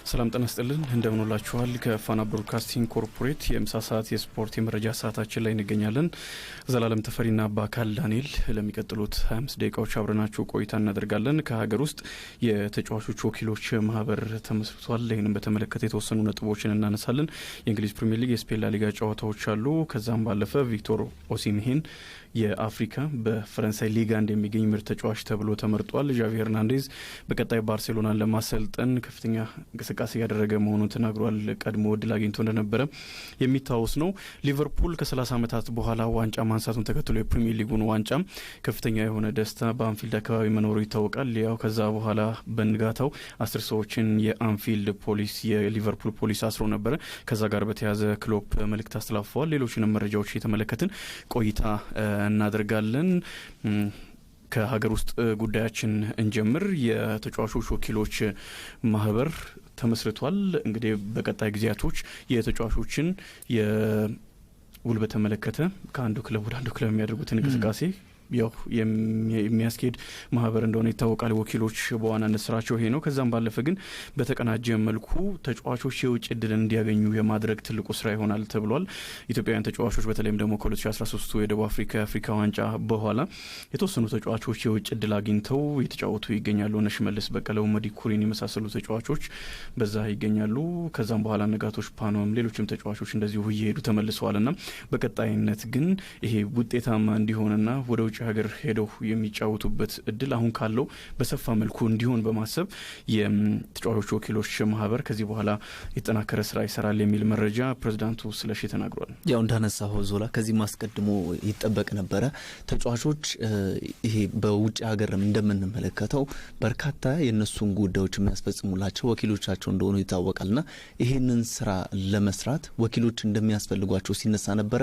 ሰላም ጤና ይስጥልን እንደምንላችኋል ከፋና ብሮድካስቲንግ ኮርፖሬት የምሳ ሰዓት የስፖርት የመረጃ ሰዓታችን ላይ እንገኛለን። ዘላለም ተፈሪና አባካል ዳንኤል ለሚቀጥሉት 25 ደቂቃዎች አብረናችሁ ቆይታ እናደርጋለን። ከሀገር ውስጥ የተጫዋቾች ወኪሎች ማህበር ተመስርቷል። ይህንን በተመለከተ የተወሰኑ ነጥቦችን እናነሳለን። የእንግሊዝ ፕሪሚየር ሊግ የስፔን ላ ሊጋ ጨዋታዎች አሉ። ከዛም ባለፈ ቪክቶር ኦሲሜሄን የአፍሪካ በፈረንሳይ ሊጋ እንደሚገኝ ምርጥ ተጫዋች ተብሎ ተመርጧል። ዣቪ ሄርናንዴዝ በቀጣይ ባርሴሎናን ለማሰልጠን ከፍተኛ እንቅስቃሴ ያደረገ መሆኑን ተናግሯል። ቀድሞ እድል አግኝቶ እንደነበረ የሚታወስ ነው። ሊቨርፑል ከ30 ዓመታት በኋላ ዋንጫ ማንሳቱን ተከትሎ የፕሪሚየር ሊጉን ዋንጫ ከፍተኛ የሆነ ደስታ በአንፊልድ አካባቢ መኖሩ ይታወቃል። ያው ከዛ በኋላ በንጋታው 10 ሰዎችን የአንፊልድ ፖሊስ የሊቨርፑል ፖሊስ አስሮ ነበር። ከዛ ጋር በተያያዘ ክሎፕ መልእክት አስተላልፈዋል። ሌሎችንም መረጃዎች እየተመለከትን ቆይታ እናደርጋለን። ከሀገር ውስጥ ጉዳያችን እንጀምር። የተጫዋቾች ወኪሎች ማህበር ተመስርቷል። እንግዲህ በቀጣይ ጊዜያቶች የተጫዋቾችን የውል በተመለከተ ከአንዱ ክለብ ወደ አንዱ ክለብ የሚያደርጉትን እንቅስቃሴ ያው የሚያስኬድ ማህበር እንደሆነ ይታወቃል። ወኪሎች በዋናነት ስራቸው ይሄ ነው። ከዛም ባለፈ ግን በተቀናጀ መልኩ ተጫዋቾች የውጭ እድል እንዲያገኙ የማድረግ ትልቁ ስራ ይሆናል ተብሏል። ኢትዮጵያውያን ተጫዋቾች በተለይም ደግሞ ከ2013 የደቡብ አፍሪካ የአፍሪካ ዋንጫ በኋላ የተወሰኑ ተጫዋቾች የውጭ እድል አግኝተው የተጫወቱ ይገኛሉ። እነ ሽመልስ በቀለ፣ መዲ ኩሪን የመሳሰሉ ተጫዋቾች በዛ ይገኛሉ። ከዛም በኋላ ነጋቶች ፓኖም ሌሎችም ተጫዋቾች እንደዚሁ እየሄዱ ተመልሰዋልና በቀጣይነት ግን ይሄ ውጤታማ እንዲሆንና ወደ ውጭ ሀገር ሄደው የሚጫወቱበት እድል አሁን ካለው በሰፋ መልኩ እንዲሆን በማሰብ የተጫዋቾች ወኪሎች ማህበር ከዚህ በኋላ የተጠናከረ ስራ ይሰራል የሚል መረጃ ፕሬዝዳንቱ ስለሺ ተናግሯል። ያው እንዳነሳው ዞላ ከዚህ ማስቀድሞ ይጠበቅ ነበረ። ተጫዋቾች ይሄ በውጭ ሀገርም እንደምንመለከተው በርካታ የነሱን ጉዳዮች የሚያስፈጽሙላቸው ወኪሎቻቸው እንደሆኑ ይታወቃልና ይሄንን ስራ ለመስራት ወኪሎች እንደሚያስፈልጓቸው ሲነሳ ነበረ።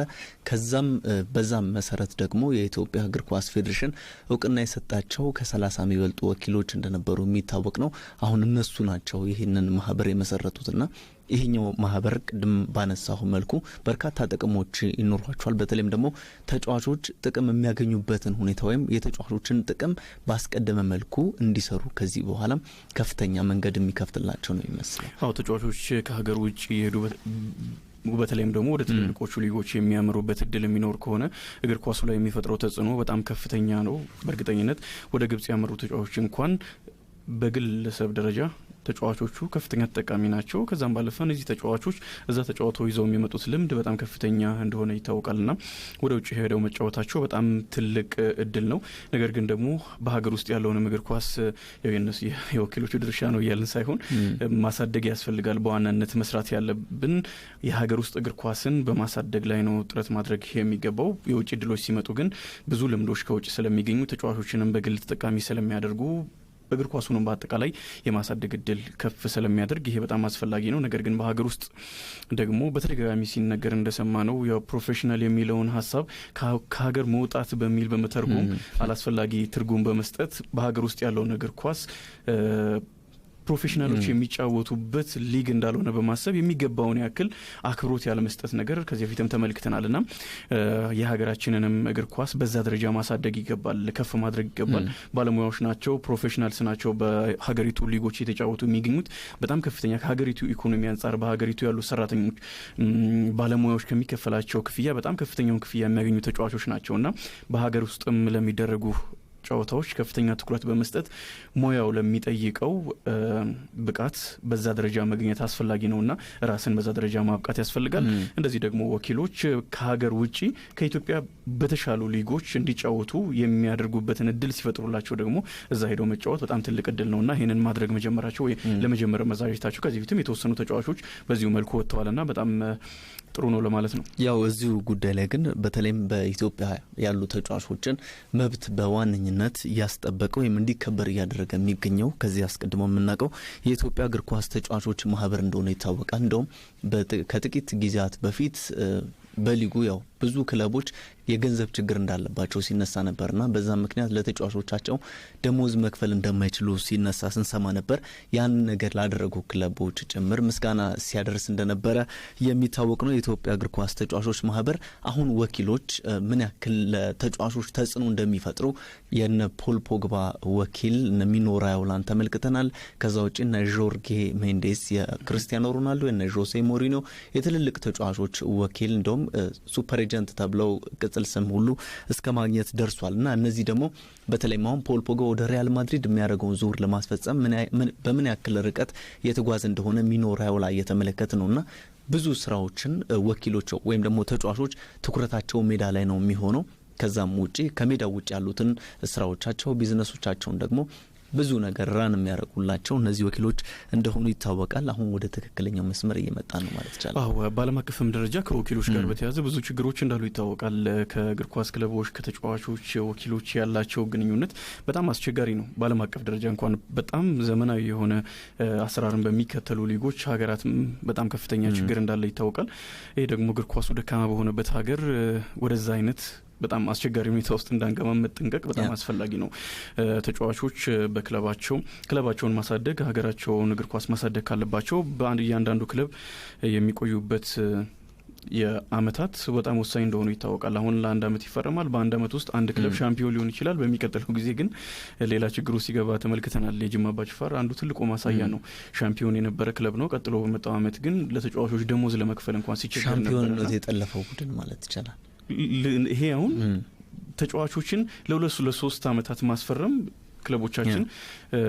ከዛም በዛም መሰረት ደግሞ የኢትዮጵያ እግር ኳስ ፌዴሬሽን እውቅና የሰጣቸው ከ30 የሚበልጡ ወኪሎች እንደነበሩ የሚታወቅ ነው። አሁን እነሱ ናቸው ይሄንን ማህበር የመሰረቱትና ይሄኛው ማህበር ቅድም ባነሳው መልኩ በርካታ ጥቅሞች ይኖሯቸዋል። በተለይም ደግሞ ተጫዋቾች ጥቅም የሚያገኙበትን ሁኔታ ወይም የተጫዋቾችን ጥቅም ባስቀደመ መልኩ እንዲሰሩ ከዚህ በኋላ ከፍተኛ መንገድ የሚከፍትላቸው ነው ይመስላል። አዎ ተጫዋቾች ከሀገር ውጭ ይሄዱ በተለይም ደግሞ ወደ ትልልቆቹ ሊጎች የሚያመሩበት እድል የሚኖር ከሆነ እግር ኳሱ ላይ የሚፈጥረው ተጽዕኖ በጣም ከፍተኛ ነው። በእርግጠኝነት ወደ ግብጽ ያመሩ ተጫዋቾች እንኳን በግለሰብ ደረጃ ተጫዋቾቹ ከፍተኛ ተጠቃሚ ናቸው። ከዛም ባለፈ እነዚህ ተጫዋቾች እዛ ተጫዋቾች ይዘው የሚመጡት ልምድ በጣም ከፍተኛ እንደሆነ ይታወቃልና ወደ ውጭ ሄደው መጫወታቸው በጣም ትልቅ እድል ነው። ነገር ግን ደግሞ በሀገር ውስጥ ያለውን እግር ኳስ የወኪሎቹ ድርሻ ነው እያልን ሳይሆን ማሳደግ ያስፈልጋል። በዋናነት መስራት ያለብን የሀገር ውስጥ እግር ኳስን በማሳደግ ላይ ነው ጥረት ማድረግ የሚገባው። የውጭ እድሎች ሲመጡ ግን ብዙ ልምዶች ከውጭ ስለሚገኙ ተጫዋቾችንም በግል ተጠቃሚ ስለሚያደርጉ እግር ኳሱንም በአጠቃላይ የማሳደግ እድል ከፍ ስለሚያደርግ ይሄ በጣም አስፈላጊ ነው። ነገር ግን በሀገር ውስጥ ደግሞ በተደጋጋሚ ሲነገር እንደሰማ ነው ያው ፕሮፌሽናል የሚለውን ሀሳብ ከሀገር መውጣት በሚል በመተርጎም አላስፈላጊ ትርጉም በመስጠት በሀገር ውስጥ ያለውን እግር ኳስ ፕሮፌሽናሎች የሚጫወቱበት ሊግ እንዳልሆነ በማሰብ የሚገባውን ያክል አክብሮት ያለ መስጠት ነገር ከዚህ በፊትም ተመልክተናልና የሀገራችንንም እግር ኳስ በዛ ደረጃ ማሳደግ ይገባል፣ ከፍ ማድረግ ይገባል። ባለሙያዎች ናቸው፣ ፕሮፌሽናልስ ናቸው በሀገሪቱ ሊጎች የተጫወቱ የሚገኙት። በጣም ከፍተኛ ከሀገሪቱ ኢኮኖሚ አንጻር በሀገሪቱ ያሉ ሰራተኞች ባለሙያዎች ከሚከፈላቸው ክፍያ በጣም ከፍተኛውን ክፍያ የሚያገኙ ተጫዋቾች ናቸውና በሀገር ውስጥም ለሚደረጉ ጨዋታዎች ከፍተኛ ትኩረት በመስጠት ሙያው ለሚጠይቀው ብቃት በዛ ደረጃ መገኘት አስፈላጊ ነውና ራስን በዛ ደረጃ ማብቃት ያስፈልጋል። እንደዚህ ደግሞ ወኪሎች ከሀገር ውጪ ከኢትዮጵያ በተሻሉ ሊጎች እንዲጫወቱ የሚያደርጉበትን እድል ሲፈጥሩላቸው ደግሞ እዛ ሄደው መጫወት በጣም ትልቅ እድል ነውና ይሄንን ማድረግ መጀመራቸው ወይ ለመጀመር መዛጀታቸው ከዚህ በፊትም የተወሰኑ ተጫዋቾች በዚሁ መልኩ ወጥተዋልና በጣም ጥሩ ነው ለማለት ነው። ያው እዚሁ ጉዳይ ላይ ግን በተለይም በኢትዮጵያ ያሉ ተጫዋቾችን መብት በዋነኝነት ያስጠበቀው ወይም እንዲከበር እያደረገ የሚገኘው ከዚህ አስቀድሞ የምናውቀው የኢትዮጵያ እግር ኳስ ተጫዋቾች ማህበር እንደሆነ ይታወቃል። እንደውም ከጥቂት ጊዜያት በፊት በሊጉ ያው ብዙ ክለቦች የገንዘብ ችግር እንዳለባቸው ሲነሳ ነበርና በዛ ምክንያት ለተጫዋቾቻቸው ደሞዝ መክፈል እንደማይችሉ ሲነሳ ስንሰማ ነበር። ያን ነገር ላደረጉ ክለቦች ጭምር ምስጋና ሲያደርስ እንደነበረ የሚታወቅ ነው የኢትዮጵያ እግር ኳስ ተጫዋቾች ማህበር። አሁን ወኪሎች ምን ያክል ለተጫዋቾች ተጽዕኖ እንደሚፈጥሩ የነ ፖል ፖግባ ወኪል ሚኖ ራዮላን ተመልክተናል። ከዛ ውጪ እነ ጆርጌ ሜንዴስ የክርስቲያኖ ሮናልዶ የነ ጆሴ ሞሪኒዮ የትልልቅ ተጫዋቾች ወኪል እንደውም ሱፐር ኤጀንት ተብለው ቅጽል ስም ሁሉ እስከ ማግኘት ደርሷልና እነዚህ ደግሞ በተለይ አሁን ፖል ፖግባ ወደ ሪያል ማድሪድ የሚያደርገውን ዙር ለማስፈጸም በምን ያክል ርቀት የተጓዘ እንደሆነ ሚኖ ራዮላ እየተመለከተ ነውና ብዙ ስራዎችን ወኪሎች ወይም ደግሞ ተጫዋቾች ትኩረታቸው ሜዳ ላይ ነው የሚሆነው። ከዛም ውጪ ከሜዳው ውጪ ያሉትን ስራዎቻቸው ቢዝነሶቻቸውን ደግሞ ብዙ ነገር ራን የሚያረቁላቸው እነዚህ ወኪሎች እንደሆኑ ይታወቃል። አሁን ወደ ትክክለኛው መስመር እየመጣ ነው ማለት ይቻላል። በዓለም አቀፍም ደረጃ ከወኪሎች ጋር በተያያዘ ብዙ ችግሮች እንዳሉ ይታወቃል። ከእግር ኳስ ክለቦች ከተጫዋቾች ወኪሎች ያላቸው ግንኙነት በጣም አስቸጋሪ ነው። በዓለም አቀፍ ደረጃ እንኳን በጣም ዘመናዊ የሆነ አሰራርን በሚከተሉ ሊጎች ሀገራት በጣም ከፍተኛ ችግር እንዳለ ይታወቃል። ይሄ ደግሞ እግር ኳሱ ደካማ በሆነበት ሀገር ወደዛ አይነት በጣም አስቸጋሪ ሁኔታ ውስጥ እንዳንገባ መጠንቀቅ በጣም አስፈላጊ ነው። ተጫዋቾች ክለባቸውን ማሳደግ ሀገራቸውን እግር ኳስ ማሳደግ ካለባቸው እያንዳንዱ ክለብ የሚቆዩበት የአመታት በጣም ወሳኝ እንደሆኑ ይታወቃል። አሁን ለአንድ አመት ይፈረማል። በአንድ አመት ውስጥ አንድ ክለብ ሻምፒዮን ሊሆን ይችላል። በሚቀጥለው ጊዜ ግን ሌላ ችግር ውስጥ ሲገባ ተመልክተናል። የጅማ አባጅፋር አንዱ ትልቁ ማሳያ ነው። ሻምፒዮን የነበረ ክለብ ነው። ቀጥሎ በመጣው አመት ግን ለተጫዋቾች ደሞዝ ለመክፈል እንኳን ሲቸገር ነበር። ሻምፒዮንነት የጠለፈው ቡድን ማለት ይቻላል። ይሄ አሁን ተጫዋቾችን ለ2-3 አመታት ማስፈረም ክለቦቻችን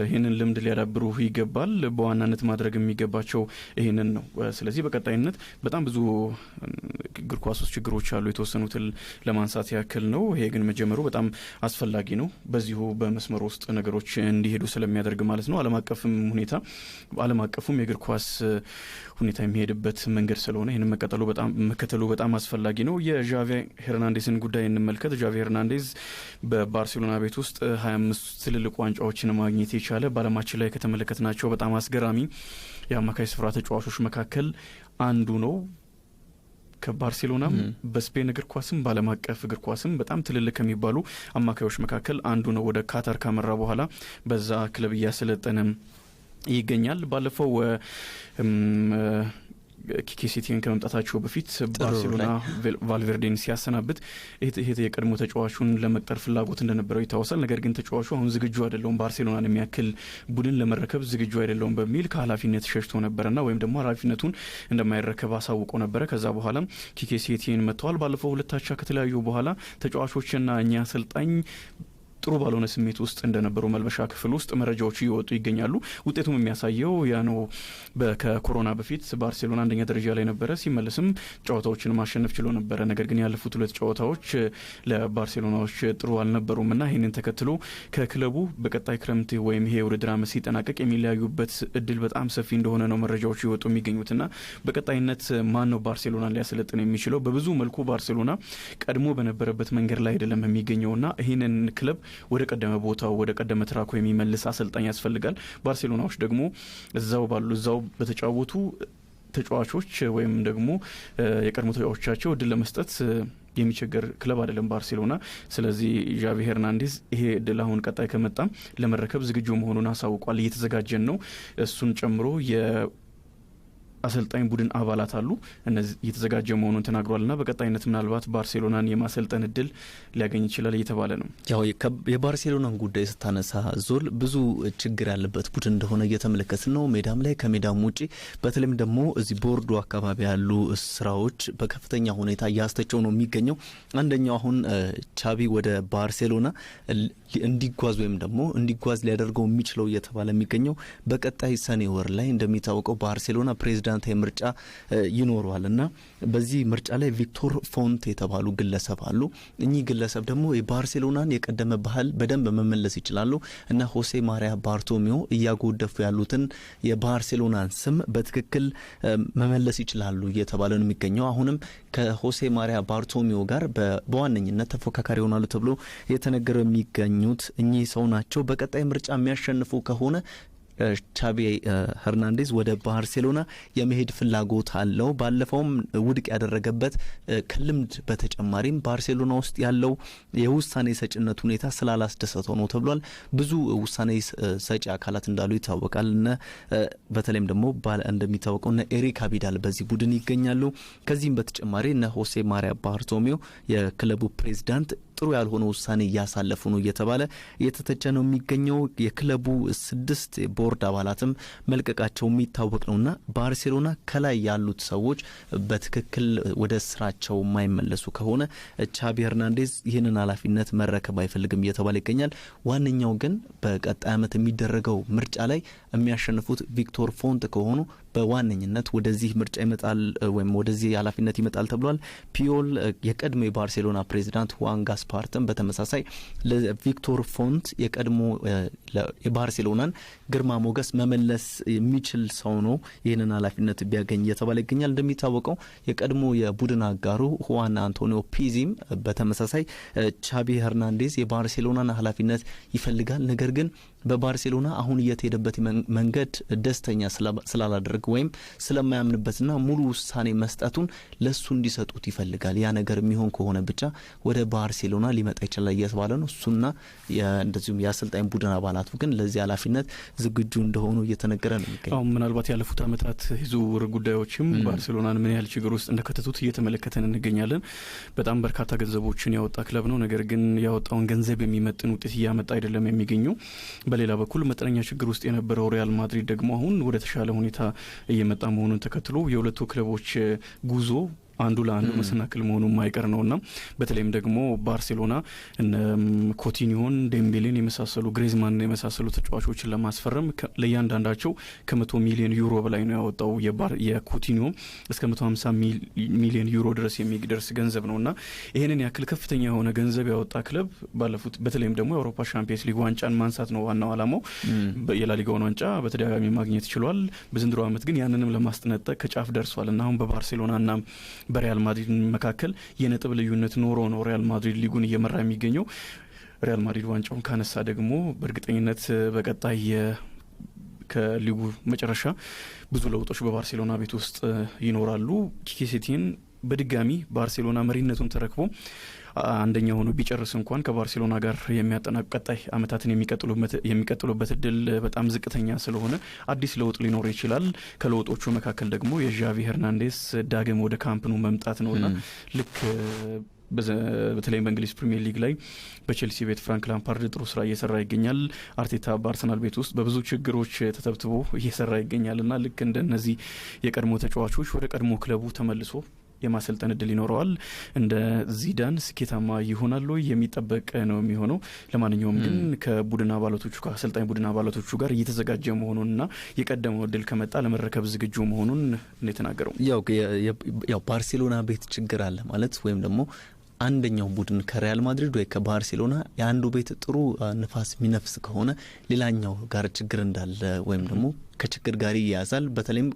ይሄንን ልምድ ሊያዳብሩ ይገባል። በዋናነት ማድረግ የሚገባቸው ይሄንን ነው። ስለዚህ በቀጣይነት በጣም ብዙ እግር ኳስ ውስጥ ችግሮች አሉ። የተወሰኑትን ለማንሳት ያክል ነው። ይሄ ግን መጀመሩ በጣም አስፈላጊ ነው። በዚሁ በመስመር ውስጥ ነገሮች እንዲሄዱ ስለሚያደርግ ማለት ነው። ዓለም አቀፉም የእግር ኳስ ሁኔታ የሚሄድበት መንገድ ስለሆነ ይሄንን መከተሉ በጣም አስፈላጊ ነው። የዣቪ ሄርናንዴዝን ጉዳይ እንመልከት። ዣቪ ሄርናንዴዝ በባርሴሎና ቤት ውስጥ 25 ትልልቅ ዋንጫዎችን ማግኘት የቻለ በዓለማችን ላይ ከተመለከትናቸው በጣም አስገራሚ የአማካይ ስፍራ ተጫዋቾች መካከል አንዱ ነው። ከባርሴሎናም በስፔን እግር ኳስም በዓለም አቀፍ እግር ኳስም በጣም ትልልቅ ከሚባሉ አማካዮች መካከል አንዱ ነው። ወደ ካታር ካመራ በኋላ በዛ ክለብ እያሰለጠነ ይገኛል። ባለፈው ኪኬ ሴቲን ከመምጣታቸው በፊት ባርሴሎና ቫልቬርዴን ሲያሰናብት ይሄ የቀድሞ ተጫዋቹን ለመቅጠር ፍላጎት እንደነበረው ይታወሳል። ነገር ግን ተጫዋቹ አሁን ዝግጁ አይደለም፣ ባርሴሎናን የሚያክል ቡድን ለመረከብ ዝግጁ አይደለም በሚል ከኃላፊነት ሸሽቶ ነበርና ወይም ደግሞ ኃላፊነቱን እንደማይረከብ አሳውቆ ነበረ። ከዛ በኋላ ኪኬ ሴቲን መጥተዋል። ባለፈው 2 አቻ ከተለያዩ በኋላ ተጫዋቾችና እኛ አሰልጣኝ ጥሩ ባልሆነ ስሜት ውስጥ እንደነበሩ መልበሻ ክፍል ውስጥ መረጃዎች እየወጡ ይገኛሉ። ውጤቱም የሚያሳየው ያ ነው። ከኮሮና በፊት ባርሴሎና አንደኛ ደረጃ ላይ ነበረ። ሲመለስም ጨዋታዎችን ማሸነፍ ችሎ ነበረ። ነገር ግን ያለፉት 2 ጨዋታዎች ለባርሴሎናዎች ጥሩ አልነበሩም እና ይህንን ተከትሎ ከክለቡ በቀጣይ ክረምት ወይም ይሄ ውድድር ዓመት ሲጠናቀቅ የሚለያዩበት እድል በጣም ሰፊ እንደሆነ ነው መረጃዎች እየወጡ የሚገኙትና በቀጣይነት ማን ነው ባርሴሎና ሊያሰለጥን የሚችለው? በብዙ መልኩ ባርሴሎና ቀድሞ በነበረበት መንገድ ላይ አይደለም የሚገኘውና ይህንን ክለብ ወደ ቀደመ ቦታው ወደ ቀደመ ትራኩ የሚመልስ አሰልጣኝ ያስፈልጋል። ባርሴሎናዎች ደግሞ እዛው በተጫወቱ ተጫዋቾች ወይም ደግሞ የቀድሞ ተጫዋቾቻቸው እድል ለመስጠት የሚቸገር ክለብ አይደለም ባርሴሎና። ስለዚህ ዣቪ ሄርናንዴዝ ይሄ እድል አሁን ቀጣይ ከመጣም ለመረከብ ዝግጁ መሆኑን አሳውቋል። እየተዘጋጀን ነው። እሱን ጨምሮ አሰልጣኝ ቡድን አባላት አሉ። እነዚህ እየተዘጋጀ መሆኑን ተናግሯልና በቀጣይነት ምናልባት ባርሴሎናን የማሰልጠን እድል ሊያገኝ ይችላል እየተባለ ነው። ያው የባርሴሎናን ጉዳይ ስታነሳ ዞል ብዙ ችግር ያለበት ቡድን እንደሆነ እየተመለከትን ነው። ሜዳም ላይ ከሜዳም ውጪ በተለይም ደግሞ እዚህ ቦርዶ አካባቢ ያሉ ስራዎች በከፍተኛ ሁኔታ እያስተቸው ነው የሚገኘው። አንደኛው አሁን ቻቢ ወደ ባርሴሎና እንዲጓዝ ወይም ደግሞ እንዲጓዝ ሊያደርገው የሚችለው እየተባለ የሚገኘው በቀጣይ ሰኔ ወር ላይ እንደሚታወቀው ባርሴሎና ፕሬዚዳንታዊ ምርጫ ይኖረዋል እና በዚህ ምርጫ ላይ ቪክቶር ፎንት የተባሉ ግለሰብ አሉ። እኚህ ግለሰብ ደግሞ የባርሴሎናን የቀደመ ባህል በደንብ መመለስ ይችላሉ እና ሆሴ ማሪያ ባርቶሚዮ እያጎደፉ ያሉትን የባርሴሎናን ስም በትክክል መመለስ ይችላሉ እየተባለ ነው የሚገኘው። አሁንም ከሆሴ ማሪያ ባርቶሚዮ ጋር በዋነኝነት ተፎካካሪ ይሆናሉ ተብሎ የተነገረው የሚገኙት እኚህ ሰው ናቸው። በቀጣይ ምርጫ የሚያሸንፉ ከሆነ ቻቢ ሄርናንዴዝ ወደ ባርሴሎና የመሄድ ፍላጎት አለው። ባለፈውም ውድቅ ያደረገበት ከልምድ በተጨማሪም ባርሴሎና ውስጥ ያለው የውሳኔ ሰጭነት ሁኔታ ስላላስደሰተው ነው ተብሏል። ብዙ ውሳኔ ሰጪ አካላት እንዳሉ ይታወቃል። በተለይም ደግሞ እንደሚታወቀው ኤሪክ አቢዳል በዚህ ቡድን ይገኛሉ። ከዚህም በተጨማሪ ሆሴ ማሪያ ባርቶሜዮ የክለቡ ፕሬዝዳንት ጥሩ ያልሆነ ውሳኔ እያሳለፉ ነው እየተባለ እየተተቸ ነው የሚገኘው። የክለቡ 6 ቦርድ አባላትም መልቀቃቸው የሚታወቅ ነውና ባርሴሎና ከላይ ያሉት ሰዎች በትክክል ወደ ስራቸው የማይመለሱ ከሆነ ቻቢ ሄርናንዴዝ ይህንን ኃላፊነት መረከብ አይፈልግም እየተባለ ይገኛል። ዋነኛው ግን በቀጣይ ዓመት የሚደረገው ምርጫ ላይ የሚያሸንፉት ቪክቶር ፎንት ከሆኑ በዋነኝነት ወደዚህ ምርጫ ይመጣል ወይም ወደዚህ ኃላፊነት ይመጣል ተብሏል። ፒዮል የቀድሞ የባርሴሎና ፕሬዚዳንት ሁዋን ጋስፓርተን በተመሳሳይ ለቪክቶር ፎንት የቀድሞ የባርሴሎናን ግርማ ሞገስ መመለስ የሚችል ሰው ነው ይህንን ኃላፊነት ቢያገኝ እየተባለ ይገኛል። እንደሚታወቀው የቀድሞ የቡድን አጋሩ ሁዋን አንቶኒዮ ፒዚም በተመሳሳይ ቻቢ ሄርናንዴዝ የባርሴሎናን ኃላፊነት ይፈልጋል፣ ነገር ግን በባርሴሎና አሁን እየተሄደበት መንገድ ደስተኛ ስላላደረገ ወይም ስለማያምንበትና ሙሉ ውሳኔ መስጠቱን ለሱ እንዲሰጡት ይፈልጋል። ያ ነገር የሚሆን ከሆነ ብቻ ወደ ባርሴሎና ሊመጣ ይችላል እየተባለ ነው። እሱና እንደዚሁም የአሰልጣኝ ቡድን አባላቱ ግን ለዚህ ኃላፊነት ዝግጁ እንደሆኑ እየተነገረ ነው የሚገኘው። ምናልባት ያለፉት ዓመታት የዝውውር ጉዳዮችም ባርሴሎናን ምን ያህል ችግር ውስጥ እንደከተቱት እየተመለከተን እንገኛለን። በጣም በርካታ ገንዘቦችን ያወጣ ክለብ ነው። ነገር ግን ያወጣውን ገንዘብ የሚመጥን ውጤት እያመጣ አይደለም የሚገኘው። በሌላ በኩል መጠነኛ ችግር ውስጥ የነበረው ሪያል ማድሪድ ደግሞ አሁን ወደ ተሻለ ሁኔታ እየመጣ መሆኑን ተከትሎ የሁለቱ ክለቦች ጉዞ አንዱ ለአንዱ መሰናክል መሆኑ የማይቀር ነውና በተለይም ደግሞ ባርሴሎና ኮቲኒዮን፣ ዴምቤሌን የመሳሰሉ ግሪዝማን የመሳሰሉ ተጫዋቾችን ለማስፈረም ለእያንዳንዳቸው ከ100 ሚሊዮን ዩሮ በላይ ነው ያወጣው። የኮቲኒዮ እስከ 150 ሚሊዮን ዩሮ ድረስ የሚደርስ ገንዘብ ነውና ይሄንን ያክል ከፍተኛ የሆነ ገንዘብ ያወጣ ክለብ ባለፉት በተለይም ደግሞ የአውሮፓ ሻምፒየንስ ሊግ ዋንጫን ማንሳት ነው ዋናው ዓላማው። የላሊጋውን ዋንጫ በተደጋጋሚ ማግኘት ችሏል። በዘንድሮ ዓመት ግን ያንንም ለማስጠነጠቅ ከጫፍ ደርሷልና አሁን በባርሴሎናና በሪያል ማድሪድ መካከል የነጥብ ልዩነት ኖሮ ነው ሪያል ማድሪድ ሊጉን እየመራ የሚገኘው። ሪያል ማድሪድ ዋንጫውን ካነሳ ደግሞ በእርግጠኝነት በቀጣይ ከሊጉ መጨረሻ ብዙ ለውጦች በባርሴሎና ቤት ውስጥ ይኖራሉ። ኪኬ ሴቲን በድጋሚ ባርሴሎና መሪነቱን ተረክቦ አንደኛ ሆኖ ቢጨርስ እንኳን ከባርሴሎና ጋር የሚያጠናቅቁ ቀጣይ አመታትን የሚቀጥሉበት እድል በጣም ዝቅተኛ ስለሆነ አዲስ ለውጥ ሊኖር ይችላል። ከለውጦቹ መካከል ደግሞ የዣቪ ሄርናንዴዝ ዳግም ወደ ካምፕኑ መምጣት ነውና ልክ በተለይ በእንግሊዝ ፕሪሚየር ሊግ ላይ በቼልሲ ቤት ፍራንክ ላምፓርድ ጥሩ ስራ እየሰራ ይገኛል። አርቴታ በአርሰናል ቤት ውስጥ በብዙ ችግሮች ተተብትቦ እየሰራ ይገኛልና ልክ እንደነዚህ የቀድሞ ተጫዋቾች ወደ ቀድሞ ክለቡ ተመልሶ የማሰልጠን እድል ይኖረዋል። እንደ ዚዳን ስኬታማ ይሆናል የሚጠበቅ ነው የሚሆነው። ለማንኛውም ግን ከቡድን አባላቶቹ ከአሰልጣኝ ቡድን አባላቶቹ ጋር እየተዘጋጀ መሆኑንና የቀደመው እድል ከመጣ ለመረከብ ዝግጁ መሆኑን ነው የተናገረው። ያው ባርሴሎና ቤት ችግር አለ ማለት ወይም ደግሞ አንደኛው ቡድን ከሪያል ማድሪድ ወይ ከባርሴሎና የአንዱ ቤት ጥሩ ንፋስ የሚነፍስ ከሆነ ሌላኛው ጋር ችግር እንዳለ ወይም ደግሞ ከችግር ጋር ይያዛል። በተለይም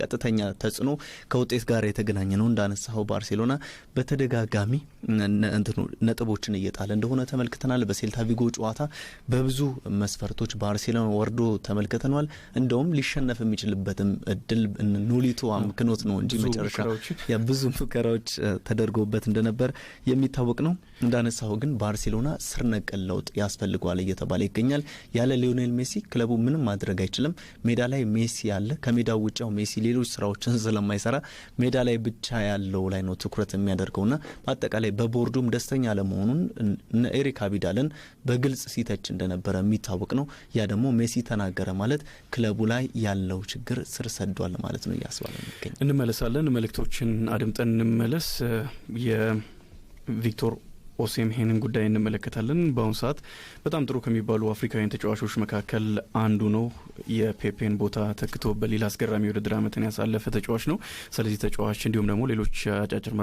ቀጥተኛ ተጽዕኖ ከውጤት ጋር የተገናኘ ነው። እንዳነሳው ባርሴሎና በተደጋጋሚ ነጥቦችን እየጣለ እንደሆነ ተመልክተናል። በሴልታ ቪጎ ጨዋታ በብዙ መስፈርቶች ባርሴሎና ወርዶ ተመልክተናል። እንደውም ሊሸነፍ የሚችልበትም እድል ኖሊቶ አምክኖት ነው እንጂ መጨረሻ ብዙ ሙከራዎች ተደርጎበት እንደነበር የሚታወቅ ነው። እንዳነሳው ግን ባርሴሎና ስር ነቀል ለውጥ ያስፈልገዋል እየተባለ ይገኛል። ያለ ሊዮኔል ሜሲ ክለቡ ምንም ማድረግ አይችልም። ሜዳ ላይ ሜሲ ያለ ከሜዳው ውጭው ሜሲ ሌሎች ስራዎችን ስለማይሰራ ሜዳ ላይ ብቻ ያለው ላይ ነው ትኩረት የሚያደርገውና በአጠቃላይ በቦርዱም ደስተኛ ለመሆኑን ኤሪክ አቢዳልን በግልጽ ሲተች እንደነበረ የሚታወቅ ነው። ያ ደግሞ ሜሲ ተናገረ ማለት ክለቡ ላይ ያለው ችግር ስር ሰዷል ማለት ነው እያስባለ ነው። እንመለሳለን። መልእክቶችን አድምጠን እንመለስ። የቪክቶር ኦሲሜሄንን ጉዳይ እንመለከታለን። በአሁኑ ሰዓት በጣም ጥሩ ከሚባሉ አፍሪካውያን ተጫዋቾች መካከል አንዱ ነው። የፔፔን ቦታ ተክቶ በሌላ አስገራሚ ውድድር ዓመትን ያሳለፈ ተጫዋች ነው። ስለዚህ ተጫዋች እንዲሁም ደግሞ ሌሎች አጫጭር